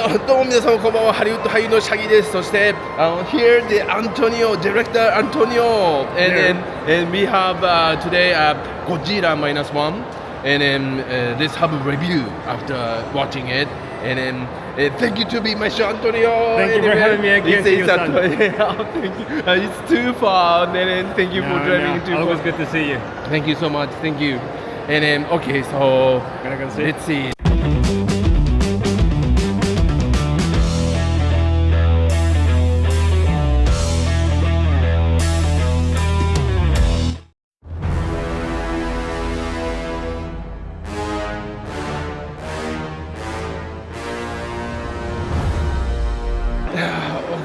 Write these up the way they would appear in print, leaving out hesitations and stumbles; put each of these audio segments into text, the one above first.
どうも皆様こんばんは。ハリウッド俳優のシャギです。そしてhere the Antonio director Antonio and we have today Godzilla -1 and let's have a review after watching it and thank you to be my show Antonio. Thank you for having me again. Thank you. It's too fun and thank you for driving too far. Always good to see you. Thank you so much. Thank you. And okay, so Gonna go see. let's see.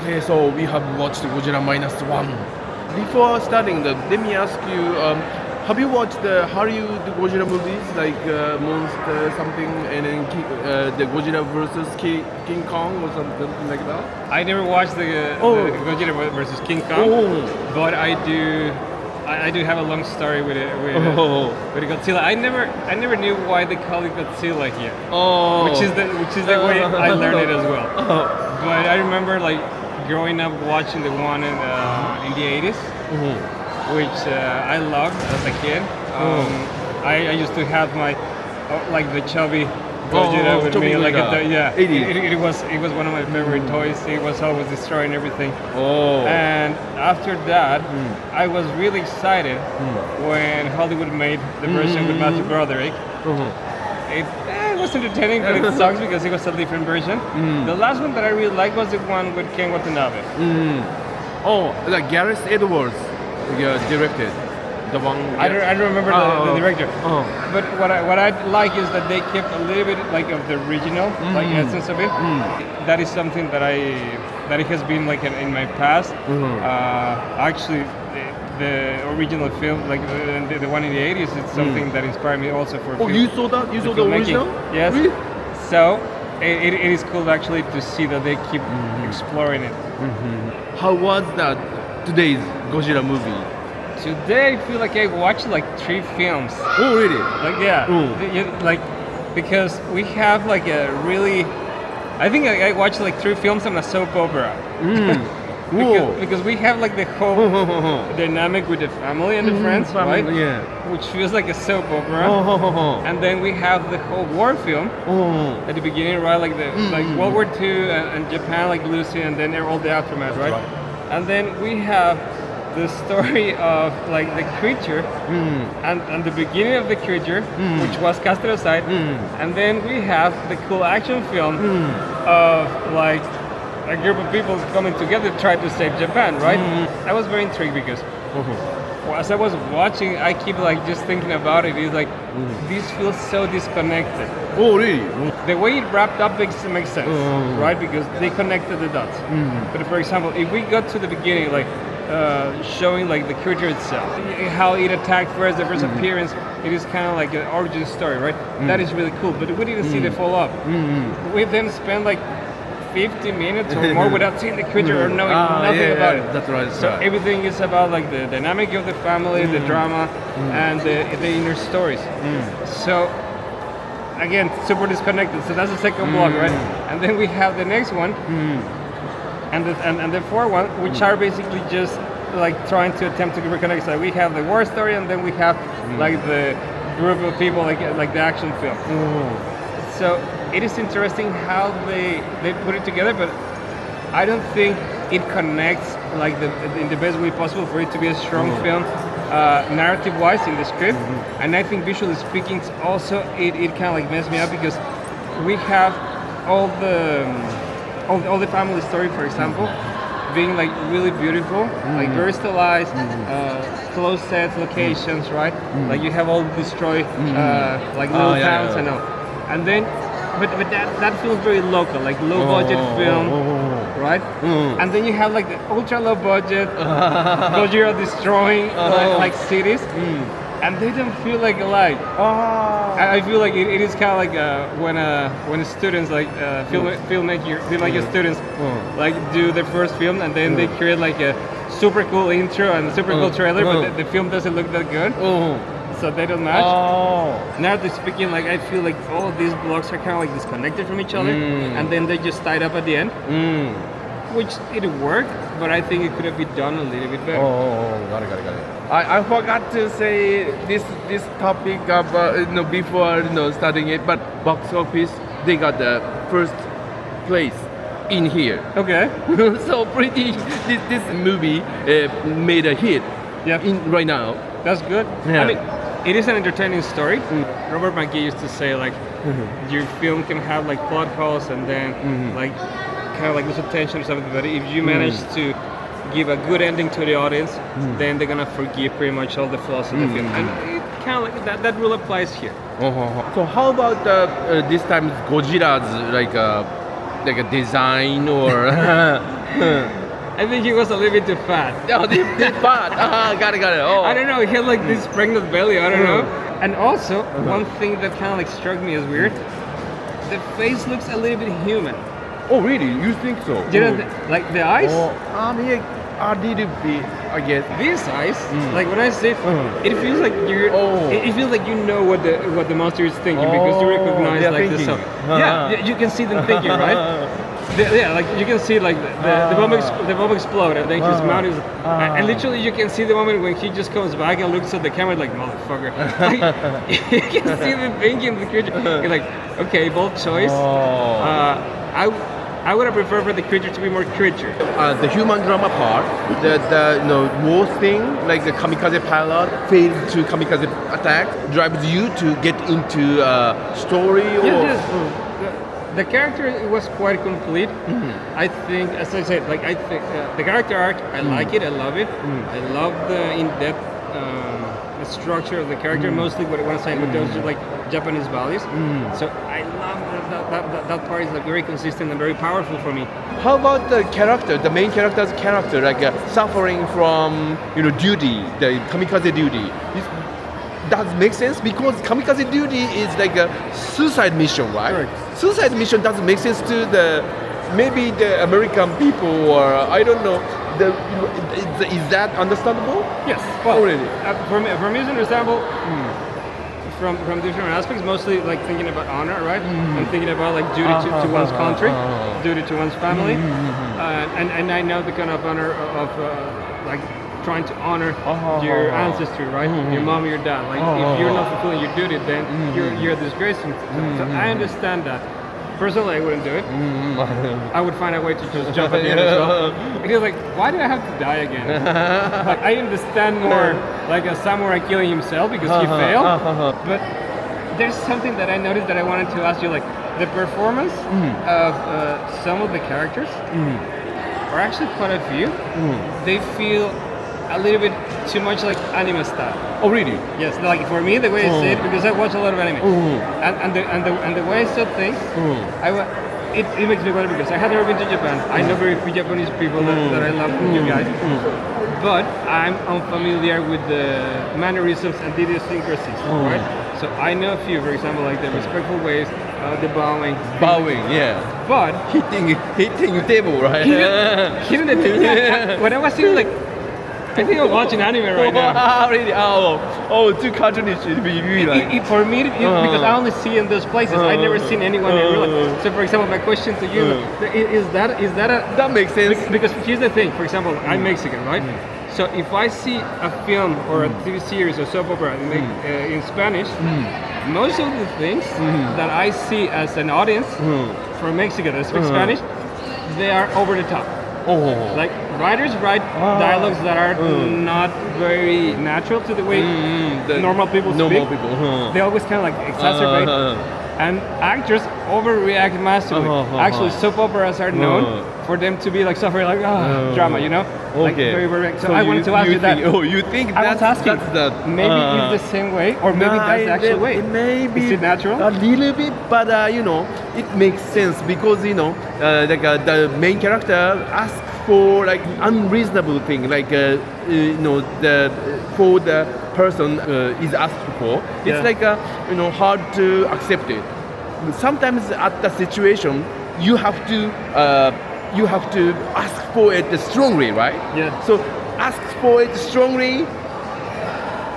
Okay, so we have watched Godzilla -1. Before starting, let me ask you, have you watched the Hollywood Godzilla movies like Monster something and then the Godzilla versus King Kong or something like that? I never watched the Godzilla versus King Kong, but I do have a long story with Godzilla. I never knew why they call it Godzilla here, which is the way I learned it as well. But I remember like growing up watching the one in the 80s, which I loved as a kid. I used to have my like the chubby Godzilla with me, like it was one of my favorite toys. It was always destroying everything. And after that, I was really excited when Hollywood made the version with Matthew Broderick. It was entertaining, but it sucks because it was a different version. The last one that I really liked was the one with Ken Watanabe. Like Gareth Edwards directed the one. I don't remember the director. But what I like is that they kept a little bit like of the original, like essence of it. That is something that it has been like in my past. Actually, the original film, like the one in the 80s, it's something that inspired me also for. You saw that? You saw the original? Yes. Really? So it is cool actually to see that they keep exploring it. How was that today's Godzilla movie? Today I feel like I watched like 3 films. Oh really? Like like because we have like a really, I think I watched like 3 films and a soap opera. Because we have like the whole dynamic with the family and the friends, right? Yeah. Which feels like a soap opera. And then we have the whole war film at the beginning, right? Like the like World War II and Japan, like Lucy, and then all the aftermath, right? And then we have the story of like the creature and the beginning of the creature, which was casted aside, and then we have the cool action film of like a group of people coming together to try to save Japan, right? I was very intrigued because as I was watching, I keep like just thinking about it. It's like this feels so disconnected. Oh really? The way it wrapped up makes sense, right? Because they connected the dots. But for example, if we go to the beginning, like showing like the creature itself, how it attacked first, the first appearance, it is kind of like an origin story, right? That is really cool. But we didn't see the follow-up. We then spent like 50 minutes or more without seeing the creature or knowing nothing about it. That's right. So everything is about like the dynamic of the family, the drama, and the inner stories. So again, super disconnected. So that's the second block, right? And then we have the next one, and the fourth one, which are basically just like trying to attempt to reconnect. So we have the war story, and then we have like the group of people, like the action film. So it is interesting how they put it together, but I don't think it connects like in the best way possible for it to be a strong film, narrative-wise in the script. And I think visually speaking, also it kind of like messed me up because we have all the family story, for example, being like really beautiful, like very stylized, close sets, locations, right? Like you have all destroyed like little towns, I know. And then, but that feels very local, like low budget film, right? And then you have like the ultra low budget Godzilla destroying like cities, and they don't feel like alive. I feel like it is kind of like when students like filmmaker students like do their first film and then they create like a super cool intro and a super cool trailer, but the film doesn't look that good. So so they don't match. Oh. Narratively speaking, like I feel like all of these blocks are kind of like disconnected from each other, and then they just tied up at the end, which it worked, but I think it could have been done a little bit better. Got it. I forgot to say this topic before starting it, but box office they got the first place in here. Okay. So pretty this movie made a hit right now. That's good. Yeah. I mean, it is an entertaining story. Robert McKee used to say like, your film can have like plot holes and then like kind of like lose attention or something. But if you manage to give a good ending to the audience, then they're gonna forgive pretty much all the flaws in the film. And it kind of like that rule applies here. So how about this time Godzilla's like a design or? I think he was a little bit too fat. Oh, this part. Got it. Oh. I don't know. He had like this pregnant belly. I don't know. And also, one thing that kind of like struck me as weird, the face looks a little bit human. Oh, really? You think so? You know, like the eyes. Yeah, a little bit, I guess. These eyes, like when I see it, it feels like you're. It feels like you know what the monster is thinking because you recognize like the sound. Yeah, you can see them thinking, right? Like you can see like the bomb explode and then his mouth is, and literally you can see the moment when he just comes back and looks at the camera like motherfucker. Like, you can see the thinking the creature. You're like, okay, bold choice. I would have preferred for the creature to be more creature. The human drama part, the worst thing, like the kamikaze pilot failed to kamikaze attack, drives you to get into story or. Yes. The character was quite complete. I think, as I said, like I think the character arc, I like it, I love it. I love the in-depth structure of the character, mostly what I want to say with those like Japanese values. So I love that part is like very consistent and very powerful for me. How about the character, the main character's character, like suffering from duty, the kamikaze duty? Does make sense because kamikaze duty is like a suicide mission, right? Correct. Suicide mission doesn't make sense to maybe the American people or I don't know. Is that understandable? Yes. Well, really? For me, it's understandable from different aspects. Mostly like thinking about honor, right? And thinking about like duty to one's country, duty to one's family, and I know the kind of honor of like trying to honor your ancestry, right? Your mom, your dad. Like if you're not fulfilling your duty, then you're a disgrace. So I understand that. Personally, I wouldn't do it. I would find a way to just jump at the end as well. It is like, why do I have to die again? Like, I understand more like a samurai killing himself because he failed. But there's something that I noticed that I wanted to ask you, like the performance of some of the characters, or actually quite a few, they feel a little bit too much like anime style. Oh, really? Yes, like for me, the way I see it, because I watch a lot of anime, and the way I saw things, it makes me wonder because I had never been to Japan. I know very few Japanese people that I love, you guys, but I'm unfamiliar with the mannerisms and idiosyncrasies, right? So I know a few, for example, like the respectful ways, the bowing, yeah. but hitting table, right? Hitting the table. When I was seeing like. I think I'm watching anime right now. Really? Too cartoonish. For me, because I only see in those places. I've never seen anyone in real life. So, for example, my question to you is that a... That makes sense. Because here's the thing. For example, I'm Mexican, right? So if I see a film or a TV series or soap opera in Spanish, most of the things that I see as an audience from Mexico that speak Spanish, they are over the top. Like writers write dialogues that are not very natural to the way normal people speak. They always kind of like exacerbate, and actors overreact massively. Actually, soap operas are known for them to be like suffering like drama, like very very. So I wanted to ask you that. You think I was asking? Maybe it's the same way, or maybe that's the actual way. Maybe is it natural? A little bit, but it makes sense because the main character asks for like unreasonable thing, like for the person is asked for. It's like hard to accept it. Sometimes at the situation you have to ask for it strongly, right? Yeah. So ask for it strongly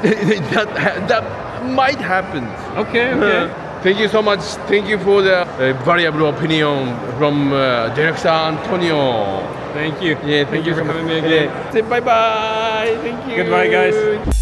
that might happen. Okay, okay. Thank you so much. Thank you for the variable opinion from director Antonio. Thank you. Yeah, Thank you for having me again. Say bye bye. Thank you. Goodbye, guys.